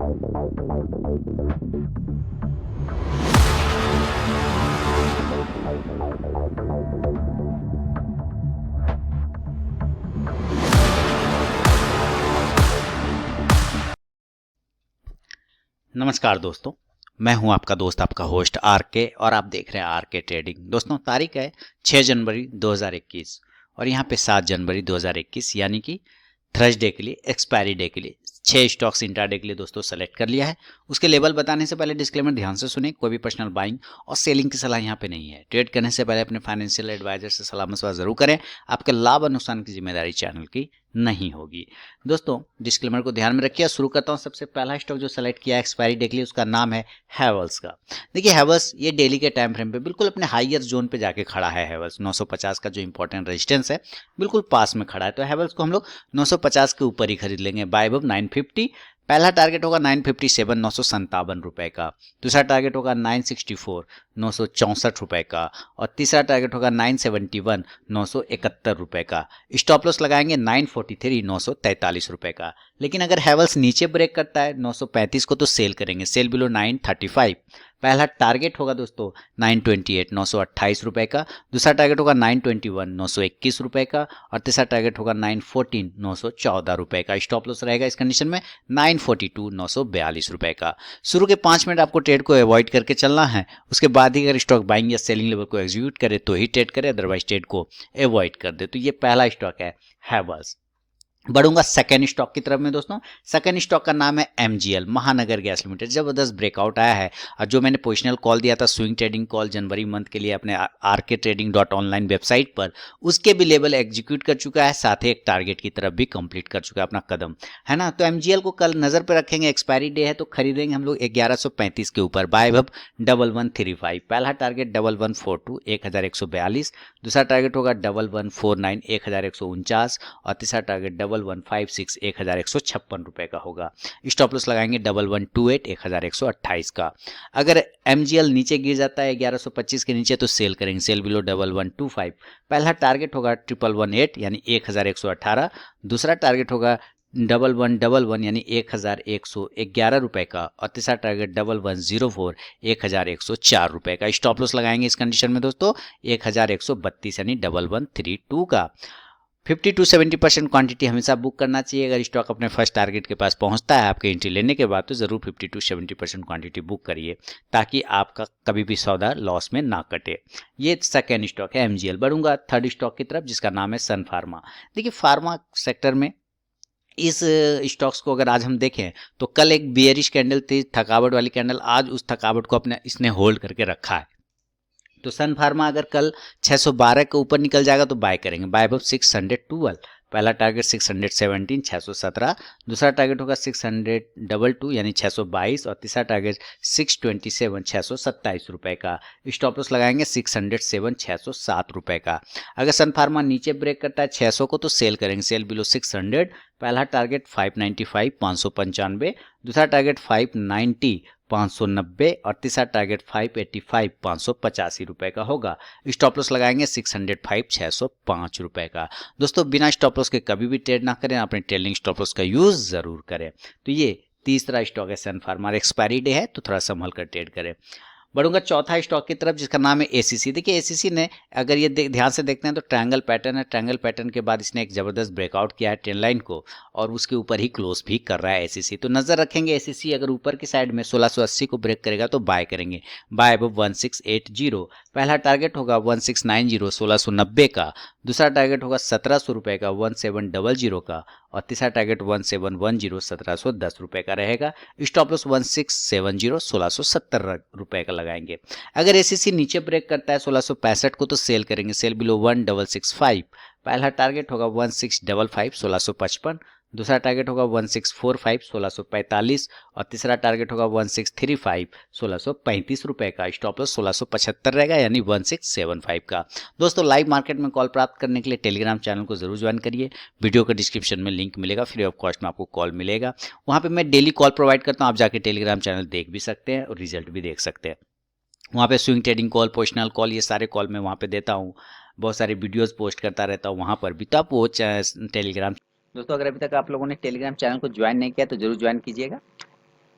नमस्कार दोस्तों, मैं हूं आपका दोस्त, आपका होस्ट आर के, और आप देख रहे हैं आर के ट्रेडिंग। दोस्तों, तारीख है 6 जनवरी 2021 और यहां पे 7 जनवरी 2021 यानी कि थर्सडे के लिए, एक्सपायरी डे के लिए 6 स्टॉक्स इंट्राडे के लिए दोस्तों सेलेक्ट कर लिया है। उसके लेवल बताने से पहले डिस्क्लेमर ध्यान से सुने, कोई भी पर्सनल बाइंग और सेलिंग की सलाह यहाँ पे नहीं है। ट्रेड करने से पहले अपने फाइनेंशियल एडवाइजर से सलाह मशवरा जरूर करें। आपके लाभ और नुकसान की जिम्मेदारी चैनल की नहीं होगी। दोस्तों, डिस्क्लेमर को ध्यान में रखिए। शुरू करता हूँ। सबसे पहला स्टॉक जो सेलेक्ट किया एक्सपायरी डे के लिए, उसका नाम है हैवेल्स का। देखिए, हैवेल्स ये डेली के टाइम फ्रेम पे बिल्कुल अपने हाईयर जोन पे जाके खड़ा है। हैवेल्स 950 का जो इंपॉर्टेंट रेजिस्टेंस है बिल्कुल पास में खड़ा है, तो हैवेल्स को हम लोग 950 के ऊपर ही खरीद लेंगे। बाय अब 950। पहला टारगेट होगा 957 957 रुपए का। दूसरा टारगेट होगा 964 964 रुपए का। और तीसरा टारगेट होगा 971 971 रुपए का। स्टॉप लॉस लगाएंगे 943 943 रुपए का। लेकिन अगर हैवेल्स नीचे ब्रेक करता है 935 को, तो सेल करेंगे, सेल बिलो 935। पहला टारगेट होगा दोस्तों 928 928 रुपए का। दूसरा टारगेट होगा 921 921 रुपए का। और तीसरा टारगेट होगा 914 914 रुपए का। स्टॉप लॉस रहेगा इस कंडीशन में 942 942 रुपए का। शुरू के 5 मिनट आपको ट्रेड को अवॉइड करके चलना है। उसके बाद ही अगर स्टॉक बाइंग या सेलिंग लेवल को एग्जीक्यूट करे तो ही ट्रेड करे, अदरवाइज ट्रेड को अवॉइड कर दे। तो ये पहला स्टॉक है हैवेल्स। बढ़ूंगा सेकेंड स्टॉक की तरफ में दोस्तों। सेकेंड स्टॉक का नाम है एमजीएल, महानगर गैस लिमिटेड। जबरदस्त ब्रेकआउट आया है, और जो मैंने पोजिशनल कॉल दिया था स्विंग ट्रेडिंग कॉल जनवरी मंथ के लिए अपने rktrading.online वेबसाइट पर, उसके भी लेवल एग्जीक्यूट कर चुका है, साथ ही एक टारगेट की तरफ भी कंप्लीट कर चुका है अपना कदम, है ना। तो एमजीएल को कल नजर पे रखेंगे, एक्सपायरी डे है तो खरीदेंगे हम लोग 1135 के ऊपर। बाय अब 1135। पहला टारगेट 1142 1142। दूसरा टारगेट होगा 1149 1149। और तीसरा टारगेट 1156 1156 रुपए का होगा। स्टॉप लॉस लगाएंगे 1128 1128 का। अगर एमजीएल नीचे गिर जाता है 1125 के नीचे, तो सेल करेंगे, सेल बिलो 1125। पहला टारगेट होगा 1118 यानी 1118। दूसरा टारगेट होगा 1111 यानी 1111 रुपए का। और तीसरा टारगेट 1104 1104 रुपए का। स्टॉप लॉस लगाएंगे इस कंडीशन में दोस्तों 1132 यानी 1132 का। 50 to 70% क्वांटिटी हमेशा बुक करना चाहिए। अगर स्टॉक अपने फर्स्ट टारगेट के पास पहुंचता है आपके एंट्री लेने के बाद, तो जरूर 50 to 70% क्वांटिटी बुक करिए, ताकि आपका कभी भी सौदा लॉस में ना कटे। ये सेकेंड स्टॉक है एमजीएल। बढ़ूंगा थर्ड स्टॉक की तरफ, जिसका नाम है सन फार्मा। देखिए, फार्मा सेक्टर में इस स्टॉक्स को अगर आज हम देखें तो कल एक बियरिश कैंडल थी, थकावट वाली कैंडल। आज उस थकावट को अपने इसने होल्ड करके रखा है। तो सन फार्मा अगर कल 612 के ऊपर निकल जाएगा तो बाय करेंगे। बाय अब 612। पहला टारगेट 617 617। दूसरा टारगेट होगा 622 यानी 622। और तीसरा टारगेट 627 627 रुपए का। स्टॉप लॉस लगाएंगे 607 607 रुपए का। अगर सन फार्मा नीचे ब्रेक करता है 600 को, तो सेल करेंगे, सेल बिलो 600। पहला टारगेट 595 595। दूसरा टारगेट 590 590। और तीसरा टारगेट 585 585 रुपए का होगा। स्टॉप लॉस लगाएंगे 605 605 रुपए का। दोस्तों, बिना स्टॉप लॉस के कभी भी ट्रेड ना करें, अपने ट्रेलिंग स्टॉप लॉस का यूज जरूर करें। तो ये तीसरा स्टॉक है सन फार्मा। एक्सपायरी डे है तो थोड़ा संभल कर ट्रेड करें। बढ़ूंगा चौथा स्टॉक की तरफ, जिसका नाम है एसीसी। देखिए, एसीसी ने अगर ये ध्यान से देखते हैं तो ट्रायंगल पैटर्न है। ट्रायंगल पैटर्न के बाद इसने एक जबरदस्त ब्रेकआउट किया है ट्रेंड लाइन को, और उसके ऊपर ही क्लोज भी कर रहा है एसीसी। तो नजर रखेंगे एसीसी अगर ऊपर की साइड में 1680 को ब्रेक करेगा तो बाय करेंगे। बाय अब 1680। पहला टारगेट होगा 1690 1690 का। दूसरा टारगेट होगा 1700 रुपए का 1700 का। और तीसरा टारगेट 1710 1710 रुपए का रहेगा। स्टॉप लॉस 1670 1670 रुपए का लगाएंगे। अगर एसीसी नीचे ब्रेक करता है 1665 को, तो सेल करेंगे, सेल बिलो 1665। पहला टारगेट होगा 1655 1655। दूसरा टारगेट होगा 1645 1645। और तीसरा टारगेट होगा 1635 1635 रुपए का। स्टॉप लॉस 1675 रहेगा यानी 1675 का। दोस्तों, लाइव मार्केट में कॉल प्राप्त करने के लिए टेलीग्राम चैनल को जरूर ज्वाइन करिए। वीडियो के डिस्क्रिप्शन में लिंक मिलेगा, फ्री ऑफ कॉस्ट में आपको कॉल मिलेगा। वहाँ पे मैं डेली कॉल प्रोवाइड करता हूँ, आप जाके टेलीग्राम चैनल देख भी सकते हैं और रिजल्ट भी देख सकते हैं। वहाँ पे swing trading call, positional call, ये सारे कॉल मैं वहाँ पे देता हूँ। बहुत सारे वीडियोस पोस्ट करता रहता हूँ वहाँ पर भी, तो आप वो टेलीग्राम। दोस्तों, अगर अभी तक आप लोगों ने टेलीग्राम चैनल को ज्वाइन नहीं किया तो जरूर ज्वाइन कीजिएगा।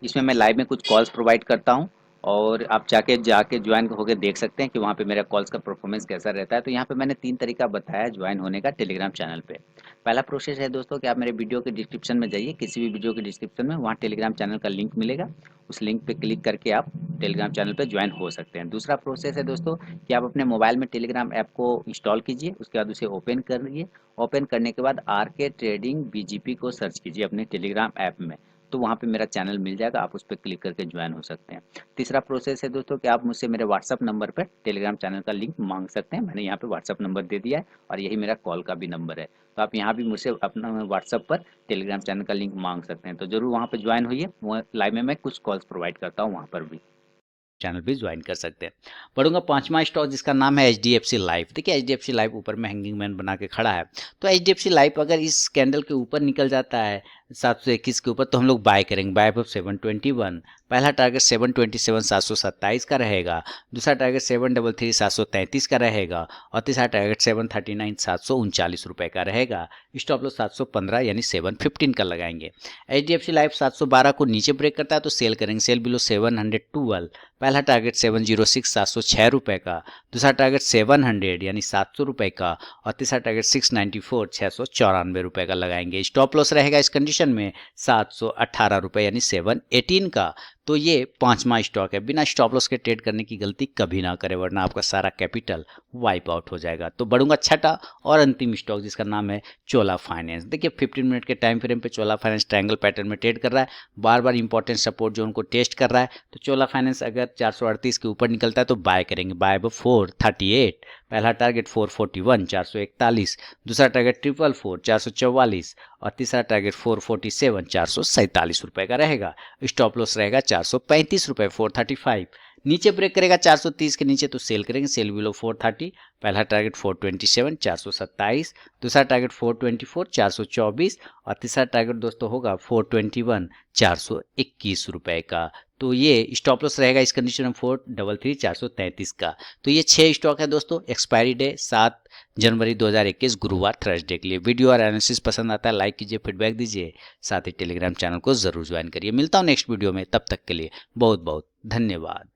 इसमें मैं लाइव में कुछ कॉल्स प्रोवाइड करता हूँ और आप जाके ज्वाइन होकर देख सकते हैं कि वहाँ पे मेरा कॉल्स का परफॉर्मेंस कैसा रहता है। तो यहाँ पे मैंने 3 तरीका बताया ज्वाइन होने का टेलीग्राम चैनल पे। पहला प्रोसेस है दोस्तों कि आप मेरे वीडियो के डिस्क्रिप्शन में जाइए, किसी भी वीडियो के डिस्क्रिप्शन में वहाँ टेलीग्राम चैनल का लिंक मिलेगा। उस लिंक पे क्लिक करके आप टेलीग्राम चैनल पे ज्वाइन हो सकते हैं। दूसरा प्रोसेस है दोस्तों कि आप अपने मोबाइल में टेलीग्राम ऐप को इंस्टॉल कीजिए, उसके बाद उसे ओपन करिए। ओपन करने के बाद आरके ट्रेडिंग बीजीपी को सर्च कीजिए अपने टेलीग्राम ऐप में, तो वहाँ पे मेरा चैनल मिल जाएगा, आप उस पर क्लिक करके ज्वाइन हो सकते हैं। तीसरा प्रोसेस है दोस्तों कि आप मुझसे मेरे व्हाट्सअप नंबर पर टेलीग्राम चैनल का लिंक मांग सकते हैं। मैंने यहाँ पे व्हाट्सअप नंबर दे दिया है और यही मेरा कॉल का भी नंबर है। तो आप यहाँ भी मुझसे अपना व्हाट्सअप पर टेलीग्राम चैनल का लिंक मांग सकते हैं। तो ज़रूर वहाँ पर ज्वाइन होइए, वो लाइव में मैं कुछ कॉल्स प्रोवाइड करता हूँ वहाँ पर भी। चैनल भी ज्वाइन कर सकते हैं। पढ़ूंगा 5वां स्टॉक जिसका नाम है HDFC लाइफ। देखिए HDFC लाइफ ऊपर में हैंगिंग मैन बना के खड़ा है। तो HDFC लाइफ अगर इस कैंडल के ऊपर निकल जाता है 721 के ऊपर तो हम लोग बाय करेंगे, बाय ऑफ 721। पहला टारगेट 727 727 का रहेगा, दूसरा टारगेट 733 733 का रहेगा और तीसरा टारगेट 739 739 रुपए का रहेगा। स्टॉप लॉस 715 यानी 715 का लगाएंगे। HDFC लाइफ 712 को नीचे ब्रेक करता है तो सेल करेंगे, सेल बिलो 712। पहला टारगेट 706 706 रुपए का, दूसरा टारगेट 700 यानी 700 रुपए का और तीसरा टारगेट 694 694 रुपए का लगाएंगे। स्टॉप लॉस रहेगा इस कंडीशन में 718 रुपए यानी 718 का। तो ये 5वां स्टॉक है। बिना स्टॉप लॉस के ट्रेड करने की गलती कभी ना करें वरना आपका सारा कैपिटल वाइप आउट हो जाएगा। तो बढ़ूंगा छठा और अंतिम स्टॉक जिसका नाम है चोला फाइनेंस। देखिए 15 मिनट के टाइम फ्रेम पे चोला फाइनेंस ट्रायंगल पैटर्न में ट्रेड कर रहा है, बार बार इंपॉर्टेंट सपोर्ट जोन को टेस्ट कर रहा है। तो चोला फाइनेंस अगर 438 के ऊपर निकलता है तो बाय करेंगे, बाय अब 438। पहला टारगेट 441 441, दूसरा टारगेट 444 444 और तीसरा टारगेट 447 447 रुपए का रहेगा। स्टॉप लॉस रहेगा 435 रुपए 435। नीचे ब्रेक करेगा 430 के नीचे तो सेल करेंगे, सेल बिलो 430। पहला टारगेट 427 427, दूसरा टारगेट 424 424 और तीसरा टारगेट दोस्तों होगा 421 421 रुपए का। तो ये स्टॉप लॉस रहेगा इस कंडीशन में 433 433 का। तो ये 6 स्टॉक है दोस्तों। एक्सपायरी डे 7 जनवरी 2021 गुरुवार थर्सडे के लिए। वीडियो और एनालिसिस पसंद आता है लाइक कीजिए, फीडबैक दीजिए, साथ ही टेलीग्राम चैनल को जरूर ज्वाइन करिए। मिलता हूँ नेक्स्ट वीडियो में, तब तक के लिए बहुत बहुत धन्यवाद।